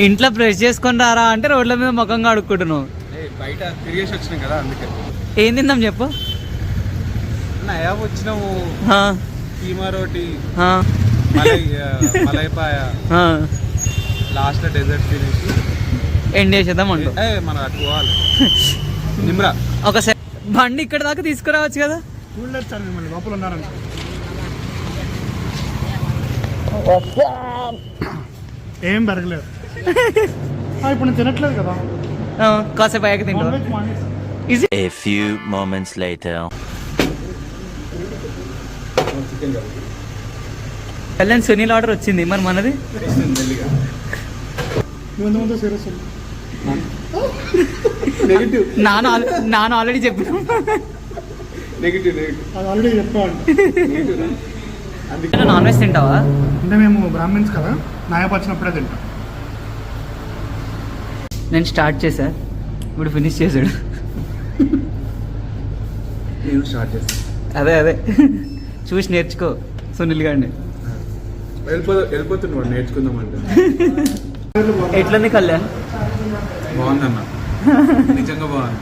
ఇంట్లో బ్రష్ చేసుకొని రారా అంటే రోడ్ల మీద ముఖం కడుక్కుంటున్నావు. బయట తిరిగేసి వచ్చినాం కదా అందుకే. ఏం తిందాం చెప్పు. వచ్చినాము కీమా రోటీ, మలైపాయ, లాస్ట్ లో డెజర్ట్ తినేసి ఎండ్ చేసేద్దాం అంటూ మనం అటు పోవాలి. నిమ్రా ఒకసారి బండి ఇక్కడ దాకా తీసుకురావచ్చు కదా. లోపల ఉన్నారంట. ఏం పెరగలేదు ఇప్పుడు నేను తినట్లేదు కదా. కాసేపు అయ్యాక తింటాం. A few moments later. Kalyan Sunil order వచ్చింది, మరి మనది నాన్న ఆల్రెడీ చెప్పిన. నాన్ వెజ్ తింటావా? అంటే మేము బ్రాహ్మిన్స్ కదా, నాయపు వచ్చినప్పుడే తింటాం. నేను స్టార్ట్ చేశా, ఇప్పుడు ఫినిష్ చేశాడు. నేను స్టార్ట్ చేస్తాను. అదే చూసి నేర్చుకో సునీల్ గారిని. వెళ్ళిపోతున్నాడు నేర్చుకుందామంటే. ఎట్లుంది కళ్యాణ్? బాగుందన్న, నిజంగా బాగుంది.